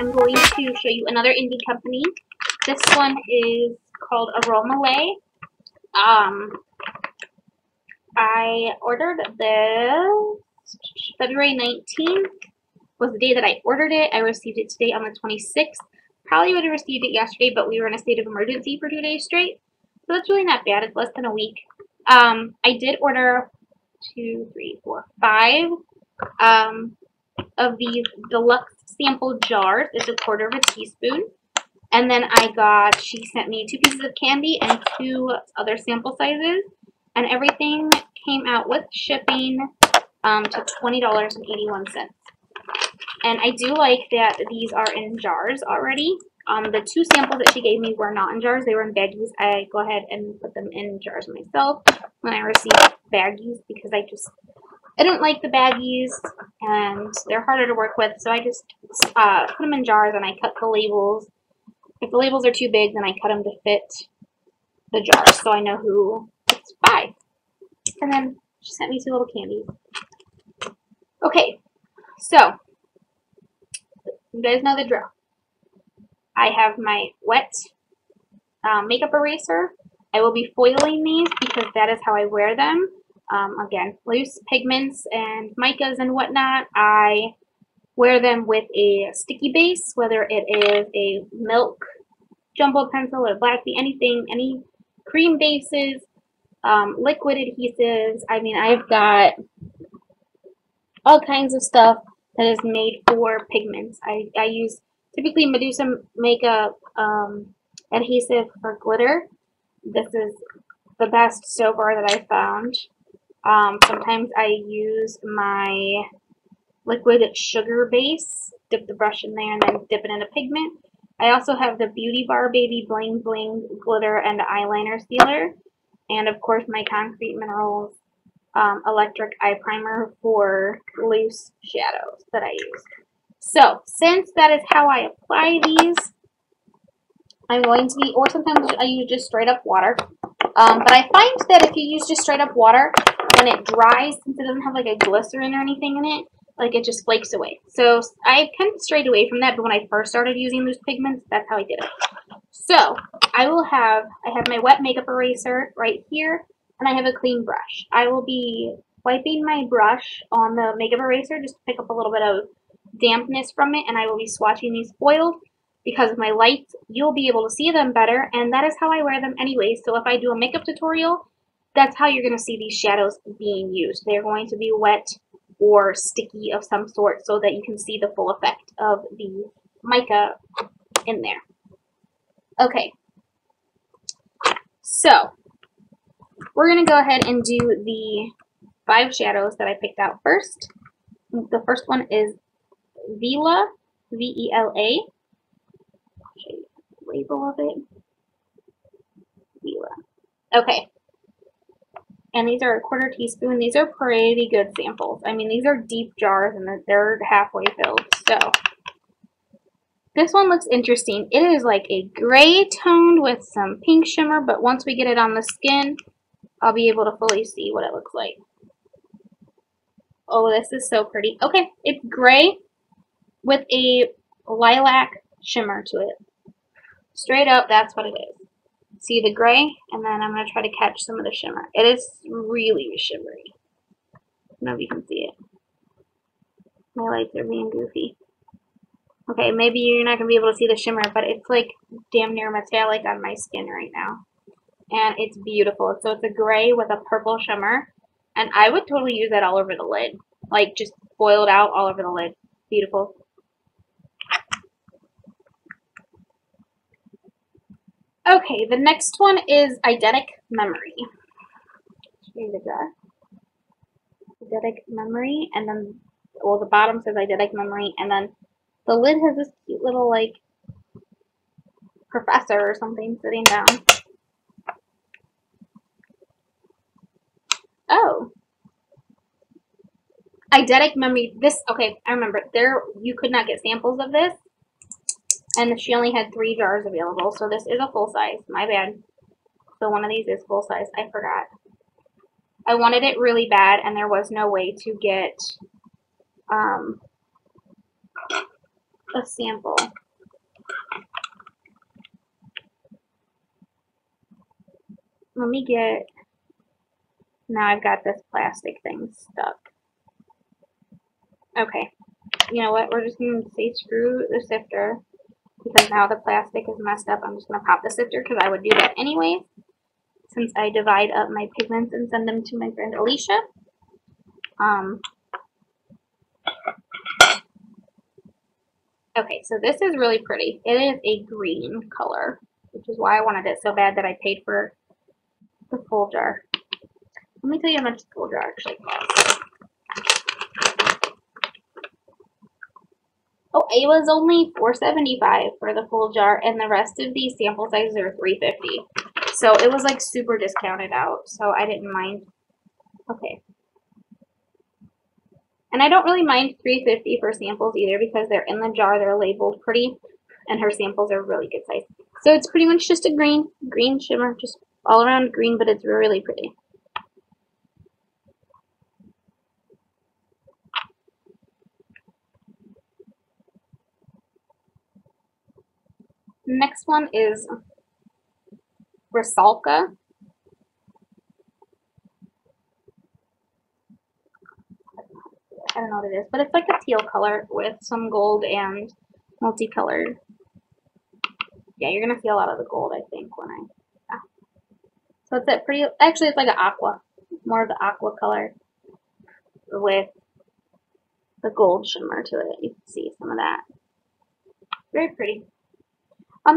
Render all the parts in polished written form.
I'm going to show you another indie company. This one is called Aromaleigh. I ordered this February 19th was the day that I ordered it. I received it today on the 26th. Probably would have received it yesterday, but we were in a state of emergency for 2 days straight. So that's really not bad. It's less than a week. I did order 5 of these deluxe sample jars. It's a 1/4 teaspoon. And then she sent me 2 pieces of candy and 2 other sample sizes. And everything came out with shipping to $20.81. And I do like that these are in jars already. The 2 samples that she gave me were not in jars. They were in baggies. I go ahead and put them in jars myself when I receive baggies because I don't like the baggies and they're harder to work with. So I just put them in jars and I cut the labels. If the labels are too big, then I cut them to fit the jars so I know who it's by. And then she sent me 2 little candies. Okay, so you guys know the drill. I have my wet makeup eraser. I will be foiling these because that is how I wear them. Again, loose pigments and micas and whatnot, I wear them with a sticky base, whether it is a milk jumbo pencil or black bee, anything, any cream bases, liquid adhesives. I mean, I've got all kinds of stuff that is made for pigments. I use typically Medusa makeup adhesive for glitter. This is the best so far that I found. Sometimes I use my liquid sugar base, dip the brush in there and then dip it in a pigment. I also have the Beauty Bar Baby Bling Bling glitter and eyeliner sealer. And of course my Concrete Minerals electric eye primer for loose shadows that I use. So, since that is how I apply these, I'm going to be, or sometimes I use just straight up water. But I find that if you use just straight up water, when it dries, since it doesn't have like a glycerin or anything in it, like it just flakes away. So, I kind of strayed away from that, but when I first started using loose pigments, that's how I did it. So, I have my wet makeup eraser right here, and I have a clean brush. I will be wiping my brush on the makeup eraser just to pick up a little bit of dampness from it, and I will be swatching these foiled. Because of my lights, you'll be able to see them better, and that is how I wear them anyway. So if I do a makeup tutorial, that's how you're going to see these shadows being used. They're going to be wet or sticky of some sort so that you can see the full effect of the mica in there. Okay, so we're going to go ahead and do the 5 shadows that I picked out first. The first one is Vela, V-E-L-A. Label of it. Vela. Okay. And these are a 1/4 teaspoon. These are pretty good samples. I mean, these are deep jars and they're halfway filled. So, this one looks interesting. It is like a gray toned with some pink shimmer, but once we get it on the skin, I'll be able to fully see what it looks like. Oh, this is so pretty. Okay, it's gray with a lilac shimmer to it. Straight up, that's what it is. See the gray? And then I'm going to try to catch some of the shimmer. It is really shimmery. I don't know if you can see it. My lights are being goofy. Okay, maybe you're not going to be able to see the shimmer, but it's like damn near metallic on my skin right now. And it's beautiful. So it's a gray with a purple shimmer. And I would totally use that all over the lid. Like, just boiled out all over the lid. Beautiful. Okay, the next one is Eidetic Memory. Show you the jar. Eidetic Memory, and then, well, the bottom says Eidetic Memory, and then the lid has this cute little, like, professor or something sitting down. Oh. Eidetic Memory. This, okay, I remember. You could not get samples of this. And she only had 3 jars available, so this is a full size. My bad. So one of these is full size. I forgot. I wanted it really bad, and there was no way to get a sample. Let me get, now I've got this plastic thing stuck. Okay, you know what, we're just going to say screw the sifter, because now the plastic is messed up. I'm just going to pop the sifter, because I would do that anyway, since I divide up my pigments and send them to my friend Alicia. Okay, so this is really pretty. It is a green color, which is why I wanted it so bad that I paid for the full jar. Let me tell you how much the full jar actually costs. Oh, it was only $4.75 for the full jar, and the rest of these sample sizes are $3.50. So it was like super discounted out, so I didn't mind. Okay. And I don't really mind $3.50 for samples either, because they're in the jar, they're labeled pretty, and her samples are really good size. So it's pretty much just a green shimmer, just all around green, but it's really pretty. Next one is Risalka. I don't know what it is, but it's like a teal color with some gold and multicolored. Yeah, you're gonna see a lot of the gold, I think, when I. Yeah. So it's that pretty. Actually, it's like an aqua, more of the aqua color with the gold shimmer to it. You can see some of that. Very pretty.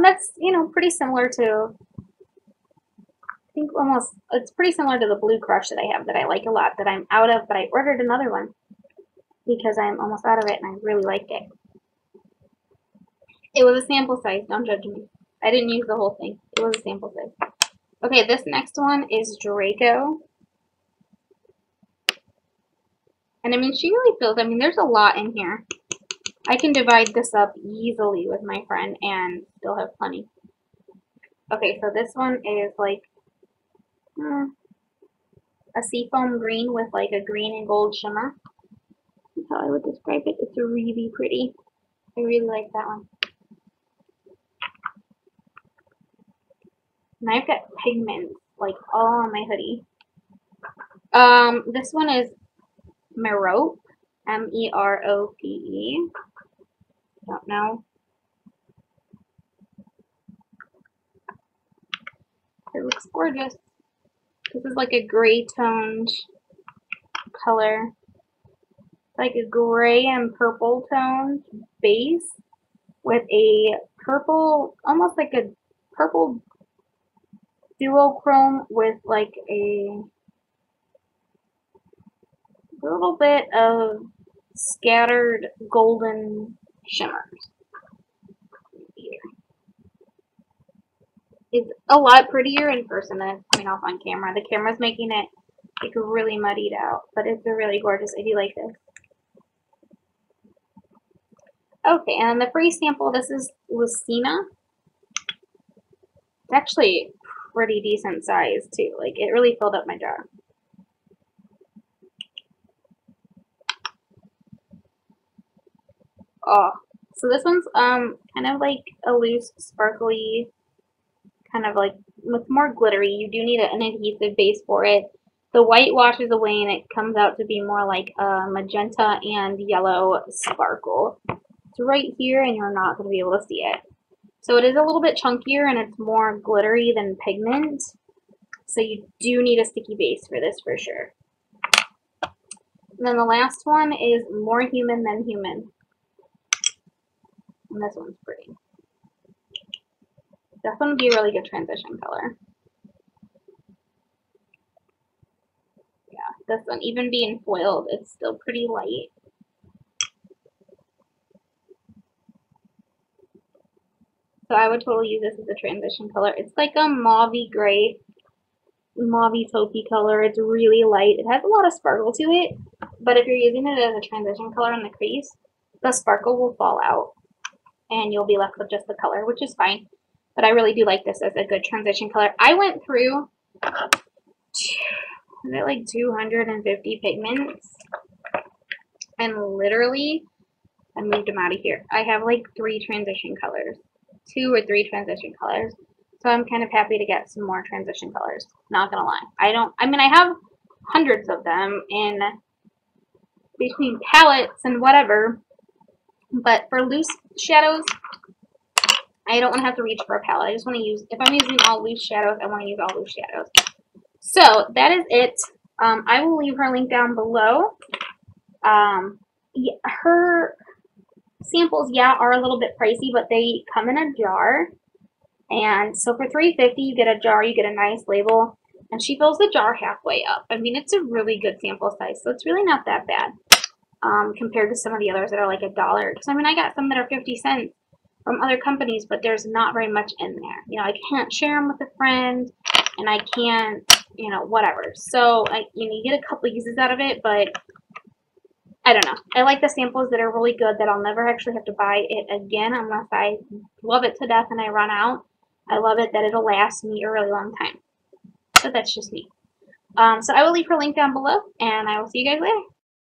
That's pretty similar to. I think almost it's pretty similar to the Blue Crush that I have that I like a lot that I'm out of, but I ordered another one because I'm almost out of it and I really liked it. It was a sample size, don't judge me. I didn't use the whole thing. It was a sample size. Okay, this next one is Draco. And I mean, she really feels, I mean, there's a lot in here. I can divide this up easily with my friend and still have plenty. Okay, so this one is like a seafoam green with like a green and gold shimmer. That's how I would describe it. It's really pretty. I really like that one. And I've got pigments like all on my hoodie. This one is Merope, Merope. Don't know. It looks gorgeous. This is like a gray toned color. Like a gray and purple toned base with a purple, almost like a purple duochrome with like a little bit of scattered golden shimmers. It's a lot prettier in person than it's coming off on camera. The camera's making it like really muddied out, but it's really gorgeous. I do like this. Okay, and the free sample, this is Lucina. It's actually pretty decent size too. Like it really filled up my jar. Oh, so this one's kind of like a loose, sparkly, kind of like with more glittery. You do need an adhesive base for it. The white washes away and it comes out to be more like a magenta and yellow sparkle. It's right here and you're not going to be able to see it. So it is a little bit chunkier and it's more glittery than pigment. So you do need a sticky base for this for sure. And then the last one is More Human Than Human. And this one's pretty. This one would be a really good transition color. Yeah, this one, even being foiled, it's still pretty light. So I would totally use this as a transition color. It's like a mauvey gray, mauvey taupey color. It's really light. It has a lot of sparkle to it, but if you're using it as a transition color in the crease, the sparkle will fall out and you'll be left with just the color, which is fine. But I really do like this as a good transition color. I went through, is it like 250 pigments? And literally, I moved them out of here. I have like 3 transition colors. 2 or 3 transition colors. So I'm kind of happy to get some more transition colors. Not gonna lie. I have hundreds of them in between palettes and whatever. But for loose shadows, I don't want to have to reach for a palette. I just want to use, if I'm using all loose shadows, I want to use all loose shadows. So that is it. I will leave her link down below. Yeah, her samples, yeah, are a little bit pricey, but they come in a jar. And so for $3.50, you get a jar, you get a nice label, and she fills the jar halfway up. I mean, it's a really good sample size, so it's really not that bad compared to some of the others that are like $1. Because, I mean, I got some that are 50 cents from other companies, but there's not very much in there. You know, I can't share them with a friend, and I can't, you know, whatever. So, you get a couple uses out of it, but I don't know. I like the samples that are really good that I'll never actually have to buy it again unless I love it to death and I run out. I love it that it'll last me a really long time. But that's just me. So I will leave her link down below, and I will see you guys later.